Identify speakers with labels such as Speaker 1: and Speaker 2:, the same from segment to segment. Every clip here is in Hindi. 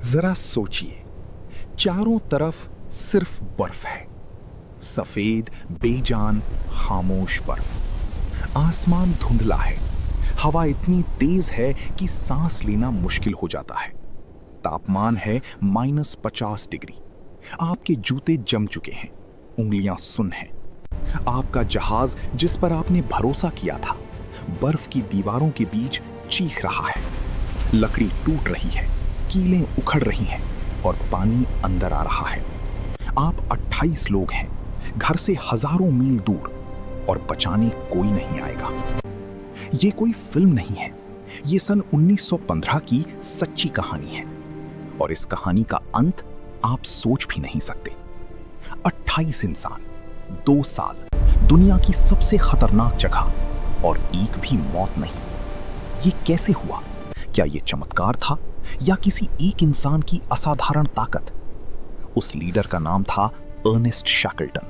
Speaker 1: जरा सोचिए, चारों तरफ सिर्फ बर्फ है। सफेद, बेजान, खामोश बर्फ। आसमान धुंधला है। हवा इतनी तेज है कि सांस लेना मुश्किल हो जाता है। तापमान है -50 डिग्री। आपके जूते जम चुके हैं, उंगलियां सुन्न हैं। आपका जहाज जिस पर आपने भरोसा किया था, बर्फ की दीवारों के बीच चीख रहा है। लकड़ी टूट रही है, कीलें उखड़ रही हैं और पानी अंदर आ रहा है। आप 28 लोग हैं, घर से हजारों मील दूर, और बचाने कोई नहीं आएगा। ये कोई फिल्म नहीं है, ये सन 1915 की सच्ची कहानी है। और इस कहानी का अंत आप सोच भी नहीं सकते। 28 इंसान, 2 साल, दुनिया की सबसे खतरनाक जगह, और एक भी मौत नहीं। ये कैसे हुआ? क्या ये चमत्कार था या किसी एक इंसान की असाधारण ताकत? उस लीडर का नाम था अर्नेस्ट शैकल्टन,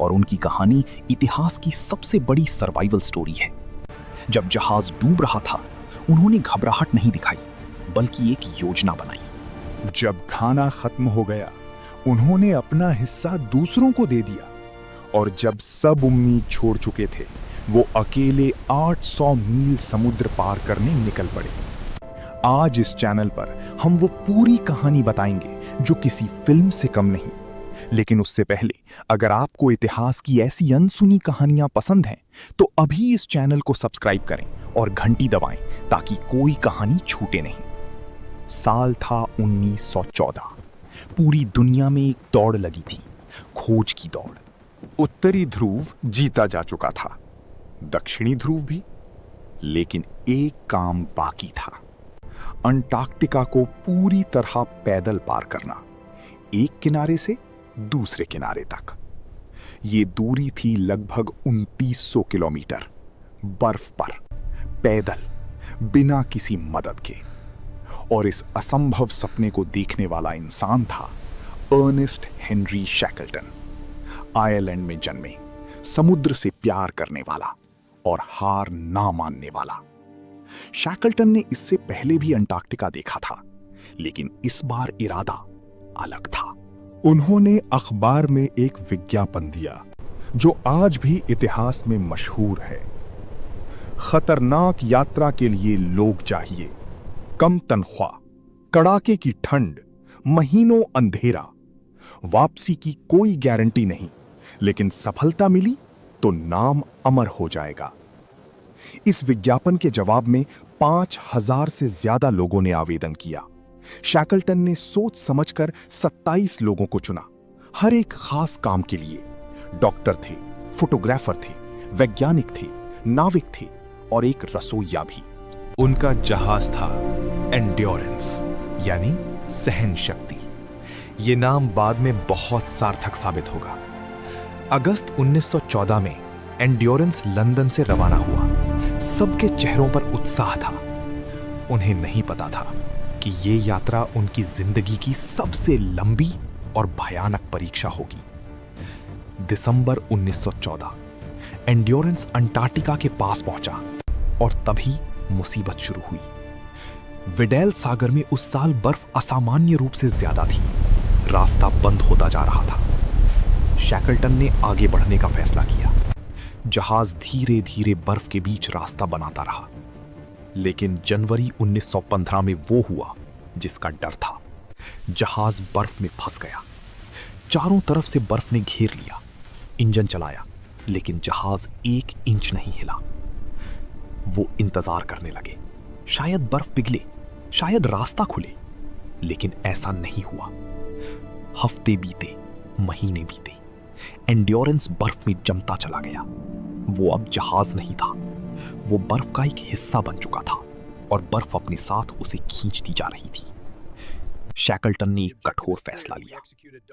Speaker 1: और उनकी कहानी इतिहास की सबसे बड़ी सर्वाइवल स्टोरी है। जब जहाज डूब रहा था, उन्होंने घबराहट नहीं दिखाई, बल्कि एक योजना बनाई।
Speaker 2: जब खाना खत्म हो गया, उन्होंने अपना हिस्सा दूसरों को दे दिया, और जब सब उम्मीद छोड़ चुके थे, वो अकेले 800 मील समुद्र पार करने निकल पड़े। आज इस चैनल पर हम वो पूरी कहानी बताएंगे जो किसी फिल्म से कम नहीं। लेकिन उससे पहले, अगर आपको इतिहास की ऐसी अनसुनी कहानियां पसंद हैं, तो अभी इस चैनल को सब्सक्राइब करें और घंटी दबाएं ताकि कोई कहानी छूटे नहीं। साल था 1914। पूरी दुनिया में एक दौड़ लगी थी, खोज की दौड़।
Speaker 1: उत्तरी ध्रुव जीता जा चुका था, दक्षिणी ध्रुव भी। लेकिन एक काम बाकी था, अंटार्कटिका को पूरी तरह पैदल पार करना, एक किनारे से दूसरे किनारे तक। ये दूरी थी लगभग 2900 किलोमीटर, बर्फ पर, पैदल, बिना किसी मदद के। और इस असंभव सपने को देखने वाला इंसान था अर्नेस्ट हेनरी शैकल्टन। आयरलैंड में जन्मे, समुद्र से प्यार करने वाला और हार ना मानने वाला। शैकल्टन ने इससे पहले भी अंटार्कटिका देखा था, लेकिन इस बार इरादा अलग था।
Speaker 2: उन्होंने अखबार में एक विज्ञापन दिया जो आज भी इतिहास में मशहूर है। खतरनाक यात्रा के लिए लोग चाहिए, कम तनख्वाह, कड़ाके की ठंड, महीनों अंधेरा। वापसी की कोई गारंटी नहीं, लेकिन सफलता मिली तो नाम अमर हो जाएगा। इस विज्ञापन के जवाब में 5000 से ज्यादा लोगों ने आवेदन किया। शैकल्टन ने सोच समझकर 27 लोगों को चुना, हर एक खास काम के लिए। डॉक्टर थे, फोटोग्राफर थे, वैज्ञानिक थे, नाविक थे और एक रसोइया भी।
Speaker 3: उनका जहाज था एंड्योरेंस, यानी सहन शक्ति। ये नाम बाद में बहुत सार्थक साबित होगा। अगस्त 1914 में एंड्योरेंस लंदन से रवाना हुआ। सबके चेहरों पर उत्साह था। उन्हें नहीं पता था कि ये यात्रा उनकी जिंदगी की सबसे लंबी और भयानक परीक्षा होगी। दिसंबर 1914, एंड्योरेंस अंटार्कटिका के पास पहुंचा, और तभी मुसीबत शुरू हुई। विडेल सागर में उस साल बर्फ असामान्य रूप से ज्यादा थी। रास्ता बंद होता जा रहा था। शैकल्टन ने आगे बढ़ने का फैसला किया। जहाज धीरे धीरे बर्फ के बीच रास्ता बनाता रहा। लेकिन जनवरी 1915 में वो हुआ जिसका डर था। जहाज बर्फ में फंस गया। चारों तरफ से बर्फ ने घेर लिया। इंजन चलाया, लेकिन जहाज 1 इंच नहीं हिला। वो इंतजार करने लगे, शायद बर्फ पिघले, शायद रास्ता खुले। लेकिन ऐसा नहीं हुआ। हफ्ते बीते, महीने बीते। एंड्योरेंस बर्फ में जमता चला गया। वो अब जहाज नहीं था, वो बर्फ का एक हिस्सा बन चुका था, और बर्फ अपने साथ उसे खींचती जा रही थी। शैकल्टन ने एक कठोर फैसला लिया,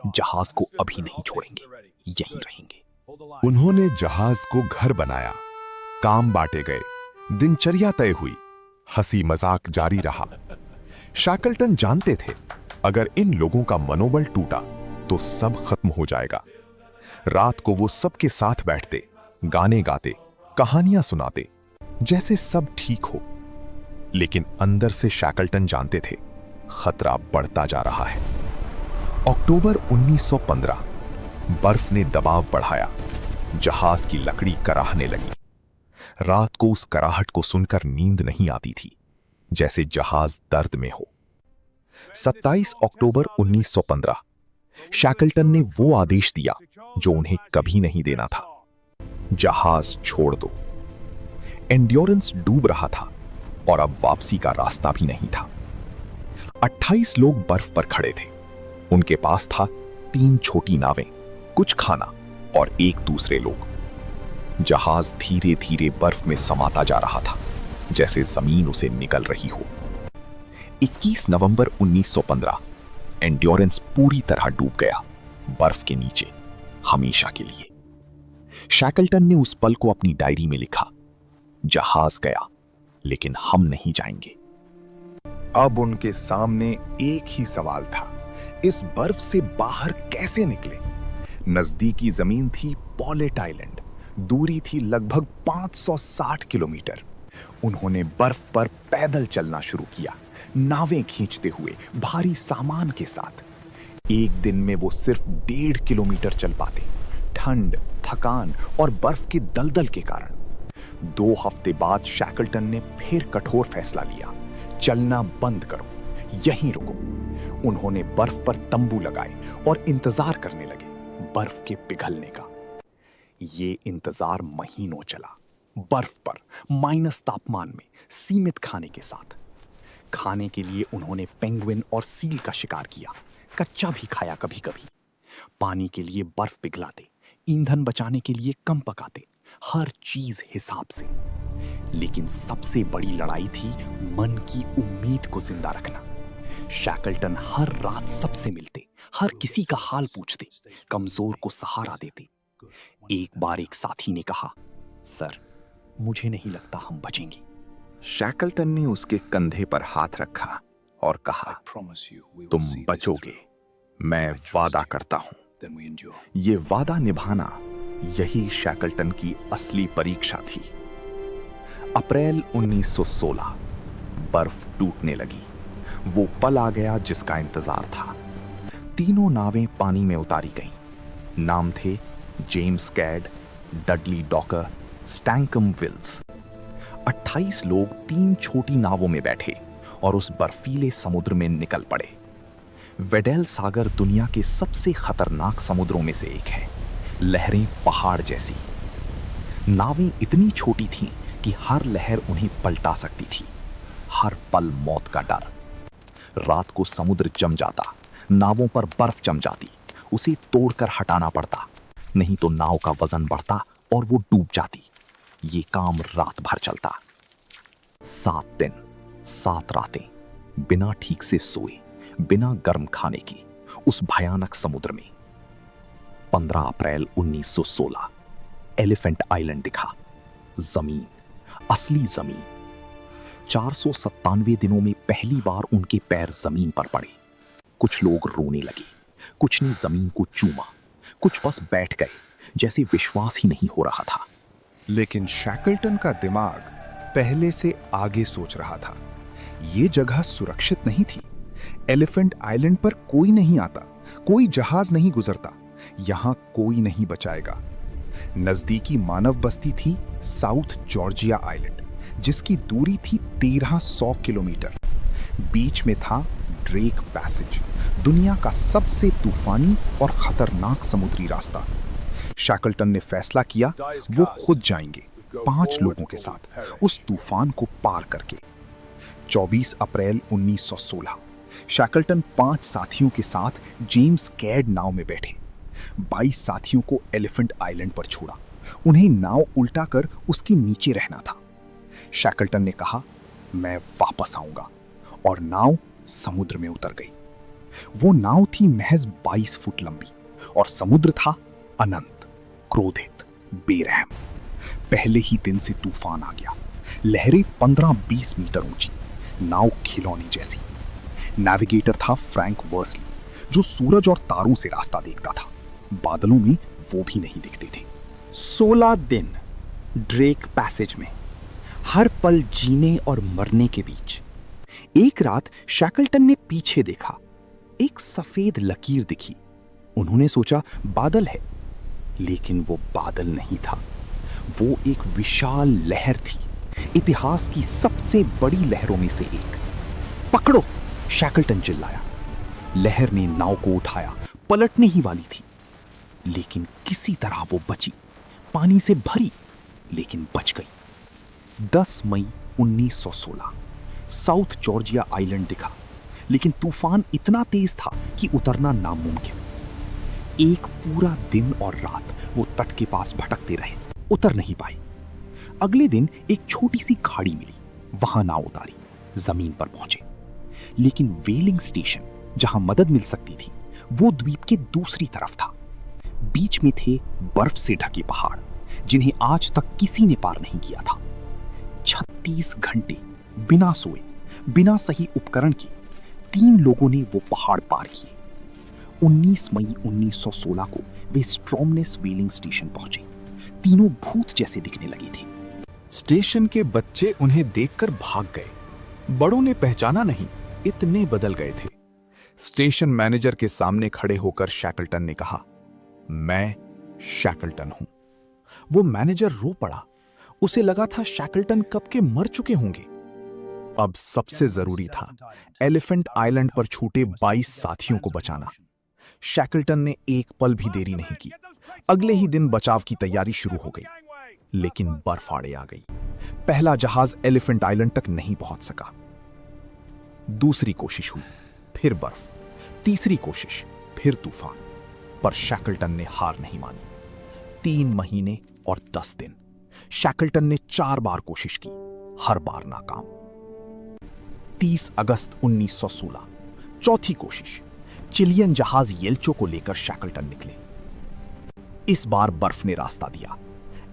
Speaker 3: जहाज को अभी नहीं छोड़ेंगे, यहीं रहेंगे।
Speaker 2: उन्होंने जहाज को घर बनाया, काम बांटे गए, दिनचर्या तय हुई, हंसी मजाक जारी रहा। शैकल्टन जानते थे, अगर इन लोगों का मनोबल टूटा तो सब खत्म हो जाएगा। रात को वो सबके साथ बैठते, गाने गाते, कहानियां सुनाते, जैसे सब ठीक हो। लेकिन अंदर से शैकल्टन जानते थे, खतरा बढ़ता जा रहा है। अक्टूबर 1915, बर्फ ने दबाव बढ़ाया। जहाज की लकड़ी कराहने लगी। रात को उस कराहट को सुनकर नींद नहीं आती थी, जैसे जहाज दर्द में हो। 27 अक्टूबर 1915, शैकल्टन ने वो आदेश दिया जो उन्हें कभी नहीं देना था। जहाज छोड़ दो। एंड्योरेंस डूब रहा था और अब वापसी का रास्ता भी नहीं था। 28 लोग बर्फ पर खड़े थे। उनके पास था 3 छोटी नावें, कुछ खाना और एक दूसरे लोग। जहाज धीरे धीरे बर्फ में समाता जा रहा था, जैसे जमीन उसे निगल रही हो। 21 नवंबर 1915, एंड्योरेंस पूरी तरह डूब गया, बर्फ के नीचे, हमेशा के लिए। शैकल्टन ने उस पल को अपनी डायरी में लिखा, जहाज गया लेकिन हम नहीं जाएंगे।
Speaker 1: अब उनके सामने एक ही सवाल था, इस बर्फ से बाहर कैसे निकले। नजदीकी जमीन थी पॉलेट आइलैंड, दूरी थी लगभग 560 किलोमीटर। उन्होंने बर्फ पर पैदल चलना शुरू किया, नावें खींचते हुए, भारी सामान के साथ। एक दिन में वो सिर्फ 1.5 किलोमीटर चल पाते, ठंड, थकान और बर्फ के दलदल के कारण। 2 हफ्ते बाद शैकल्टन ने फिर कठोर फैसला लिया, चलना बंद करो, यहीं रुको। उन्होंने बर्फ पर तंबू लगाए और इंतजार करने लगे बर्फ के पिघलने का। ये इंतजार महीनों चला, बर्फ पर, माइनस तापमान में, सीमित खाने के साथ। खाने के लिए उन्होंने पेंगुइन और सील का शिकार किया, कच्चा भी खाया कभी कभी। पानी के लिए बर्फ पिघलाते, ईंधन बचाने के लिए कम पकाते, हर चीज हिसाब से। लेकिन सबसे बड़ी लड़ाई थी मन की उम्मीद को जिंदा रखना। शैकल्टन हर रात सबसे मिलते, हर किसी का हाल पूछते, कमजोर को सहारा देते। एक बार एक साथी ने कहा, सर, मुझे नहीं लगता हम बचेंगे।
Speaker 2: शैकल्टन ने उसके कंधे पर हाथ रखा और कहा, तुम बचोगे, मैं वादा करता हूं। ये वादा निभाना, यही शैकल्टन की असली परीक्षा थी। अप्रैल 1916, बर्फ टूटने लगी। वो पल आ गया जिसका इंतजार था। तीनों नावें पानी में उतारी गईं। नाम थे James Caird, Dudley Docker, Stancomb Wills. 28 लोग 3 छोटी नावों में बैठे और उस बर्फीले समुद्र में निकल पड़े। वेडेल सागर दुनिया के सबसे खतरनाक समुद्रों में से एक है, लहरें पहाड़ जैसी। नावें इतनी छोटी थीं कि हर लहर उन्हें पलटा सकती थी। हर पल मौत का डर। रात को समुद्र जम जाता, नावों पर बर्फ जम जाती, उसे तोड़कर हटाना पड़ता, नहीं तो नाव का वजन बढ़ता और वो डूब जाती। ये काम रात भर चलता। 7 दिन 7 रातें बिना ठीक से सोए, बिना गर्म खाने की, उस भयानक समुद्र में। 15 अप्रैल 1916, एलिफेंट आइलैंड दिखा। जमीन, असली जमीन। 497 दिनों में पहली बार उनके पैर जमीन पर पड़े। कुछ लोग रोने लगे, कुछ ने जमीन को चूमा, कुछ बस बैठ गए, जैसे विश्वास ही नहीं हो रहा था।
Speaker 4: लेकिन शैकल्टन का दिमाग पहले से आगे सोच रहा था। ये जगह सुरक्षित नहीं थी। एलिफेंट आइलैंड पर कोई नहीं आता, कोई जहाज नहीं गुजरता, यहां कोई नहीं बचाएगा। नजदीकी मानव बस्ती थी साउथ जॉर्जिया आइलैंड, जिसकी दूरी थी 1300 किलोमीटर। बीच में था ड्रेक पैसेज, दुनिया का सबसे तूफानी और खतरनाक समुद्री रास्ता। शैकल्टन ने फैसला किया वो खुद जाएंगे, 5 लोगों के साथ, उस तूफान को पार करके। 24 अप्रैल 1916, शैकल्टन 5 साथियों के साथ जेम्स कैड नाव में बैठे। 22 साथियों को एलिफेंट आइलैंड पर छोड़ा। उन्हें नाव उल्टा कर उसके नीचे रहना था। शैकल्टन ने कहा, मैं वापस आऊंगा, और नाव समुद्र में उतर गई। वो नाव थी महज 22 फुट लंबी और समुद्र था अनंत, क्रोधित, बेरहम। पहले ही दिन से तूफान आ गया। लहरें 15-20 मीटर ऊंची, नाव खिलौने जैसी। नेविगेटर था फ्रैंक वर्सली, जो सूरज और तारों से रास्ता देखता था। बादलों में वो भी नहीं दिखते थे।
Speaker 1: 16 दिन ड्रेक पैसेज में, हर पल जीने और मरने के बीच। एक रात शैकल्टन ने पीछे देखा, एक सफेद लकीर दिखी। उन्होंने सोचा बादल है, लेकिन वो बादल नहीं था, वो एक विशाल लहर थी, इतिहास की सबसे बड़ी लहरों में से एक। पकड़ो, शैकल्टन चिल्लाया। लहर ने नाव को उठाया, पलटने ही वाली थी, लेकिन किसी तरह वो बची। पानी से भरी, लेकिन बच गई। 10 मई 1916 साउथ जॉर्जिया आइलैंड दिखा, लेकिन तूफान इतना तेज था कि उतरना नामुमकिन। एक पूरा दिन और रात वो तट के पास भटकते रहे, उतर नहीं पाए। अगले दिन एक छोटी सी खाड़ी मिली, वहां नाव उतारी, जमीन पर पहुंचे। लेकिन वेलिंग स्टेशन, जहां मदद मिल सकती थी, वो द्वीप के दूसरी तरफ था। बीच में थे बर्फ से ढके पहाड़, जिन्हें आज तक किसी ने पार नहीं किया था। 36 घंटे बिना सोए, बिना सही उपकरण के 3 लोगों ने वो पहाड़ पार किए। 19 मई 1916 को वे स्ट्रॉमनेस वेलिंग स्टेशन पहुंचे। तीनों भूत जैसे दिखने लगे थे।
Speaker 4: स्टेशन के बच्चे उन्हें देखकर भाग गए। बड़ों ने पहचाना नहीं, इतने बदल गए थे। स्टेशन मैनेजर के सामने खड़े होकर शैकल्टन ने कहा, मैं शैकल्टन हूं। वो मैनेजर रो पड़ा। उसे लगा था शैकल्टन कब के मर चुके होंगे। अब सबसे जरूरी था एलिफेंट आइलैंड पर छूटे 22 साथियों को बचाना। शैकल्टन ने एक पल भी देरी नहीं की। अगले ही दिन बचाव की तैयारी शुरू हो गई, लेकिन बर्फ आड़े आ गई। पहला जहाज एलिफेंट आइलैंड तक नहीं पहुंच सका। दूसरी कोशिश हुई, फिर बर्फ। तीसरी कोशिश, फिर तूफान। पर शैकल्टन ने हार नहीं मानी। 3 महीने और 10 दिन शैकल्टन ने 4 बार कोशिश की, हर बार नाकाम। 30 अगस्त 1916 चौथी कोशिश। चिलियन जहाज येल्चो को लेकर शैकल्टन निकले। इस बार बर्फ ने रास्ता दिया।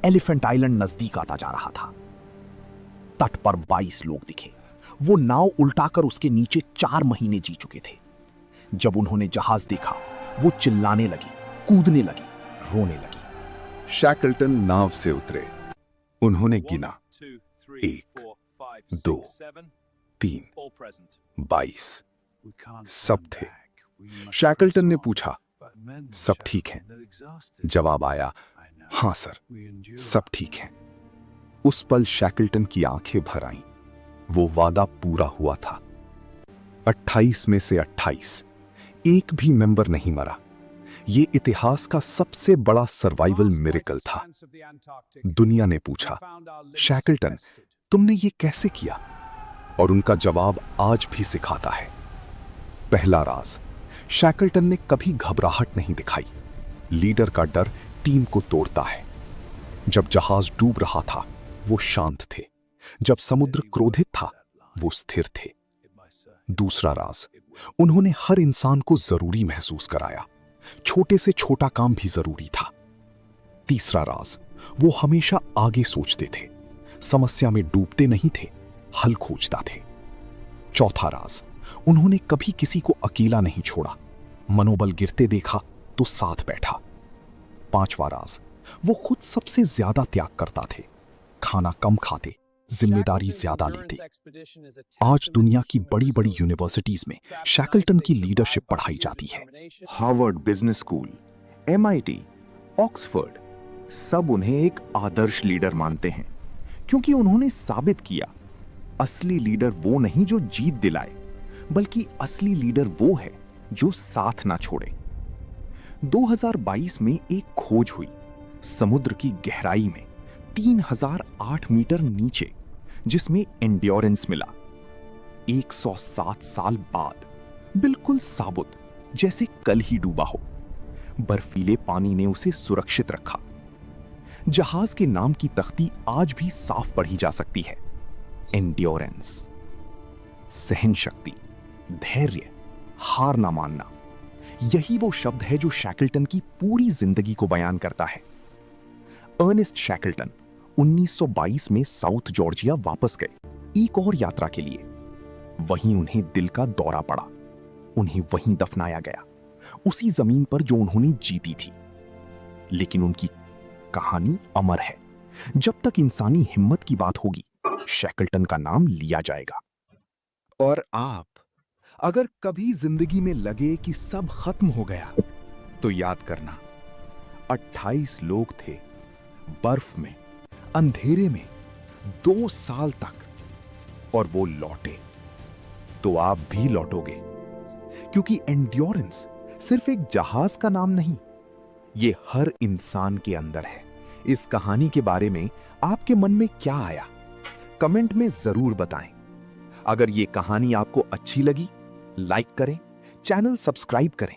Speaker 4: एलिफेंट आइलैंड नजदीक आता जा रहा था। तट पर 22 लोग दिखे। वो नाव उल्टाकर उसके नीचे 4 महीने जी चुके थे। जब उन्होंने जहाज देखा, वो चिल्लाने लगी, कूदने लगी, रोने लगी।
Speaker 2: शैकल्टन नाव से उतरे। उन्होंने गिना, 1, 2, 3, 22 सब थे। शैकल्टन ने पूछा, सब ठीक हैं? जवाब आया, हां सर, सब ठीक हैं। उस पल शैकल्टन की आंखें भर आईं। वो वादा पूरा हुआ था। 28 में से 28, एक भी मेंबर नहीं मरा। ये इतिहास का सबसे बड़ा सर्वाइवल मिरेकल था। दुनिया ने पूछा, शैकल्टन, तुमने ये कैसे किया? और उनका जवाब आज भी सिखाता है। पहला राज, शैकल्टन ने कभी घबराहट नहीं दिखाई। लीडर का डर टीम को तोड़ता है। जब जहाज डूब रहा था, वो शांत थे। जब समुद्र क्रोधित था, वो स्थिर थे। दूसरा राज, उन्होंने हर इंसान को जरूरी महसूस कराया। छोटे से छोटा काम भी जरूरी था। तीसरा राज, वो हमेशा आगे सोचते थे। समस्या में डूबते नहीं थे, हल खोजता थे। चौथा राज, उन्होंने कभी किसी को अकेला नहीं छोड़ा। मनोबल गिरते देखा तो साथ बैठा। पांचवा राज, वो खुद सबसे ज्यादा त्याग करता थे। खाना कम खाते, जिम्मेदारी ज्यादा लेते। आज दुनिया की बड़ी बड़ी यूनिवर्सिटीज में शैकल्टन की लीडरशिप पढ़ाई जाती है।
Speaker 1: Harvard business school, MIT, Oxford, सब उन्हें एक आदर्श लीडर मानते हैं, क्योंकि उन्होंने साबित किया, असली लीडर वो नहीं जो जीत दिलाए, बल्कि असली लीडर वो है जो साथ ना छोड़े। 2022 में एक खोज हुई, समुद्र की गहराई में 3008 मीटर नीचे, जिसमें एंड्योरेंस मिला। 107 साल बाद, बिल्कुल साबुत, जैसे कल ही डूबा हो। बर्फीले पानी ने उसे सुरक्षित रखा। जहाज के नाम की तख्ती आज भी साफ पढ़ी जा सकती है। एंड्योरेंस, सहन शक्ति, धैर्य, हार ना मानना, यही वो शब्द है जो शैकल्टन की पूरी जिंदगी को बयान करता है। अर्नेस्ट शैकल्टन 1922 में साउथ जॉर्जिया वापस गए एक और यात्रा के लिए। वहीं उन्हें दिल का दौरा पड़ा। उन्हें वहीं दफनाया गया, उसी जमीन पर जो उन्होंने जीती थी। लेकिन उनकी कहानी अमर है। जब तक इंसानी हिम्मत की बात होगी, शैकल्टन का नाम लिया जाएगा।
Speaker 4: और आप, अगर कभी जिंदगी में लगे कि सब खत्म हो गया, तो याद करना, 28 लोग थे, बर्फ में, अंधेरे में, 2 साल तक, और वो लौटे। तो आप भी लौटोगे, क्योंकि एंड्योरेंस सिर्फ एक जहाज का नाम नहीं, ये हर इंसान के अंदर है। इस कहानी के बारे में आपके मन में क्या आया, कमेंट में जरूर बताएं। अगर ये कहानी आपको अच्छी लगी, लाइक करें, चैनल सब्सक्राइब करें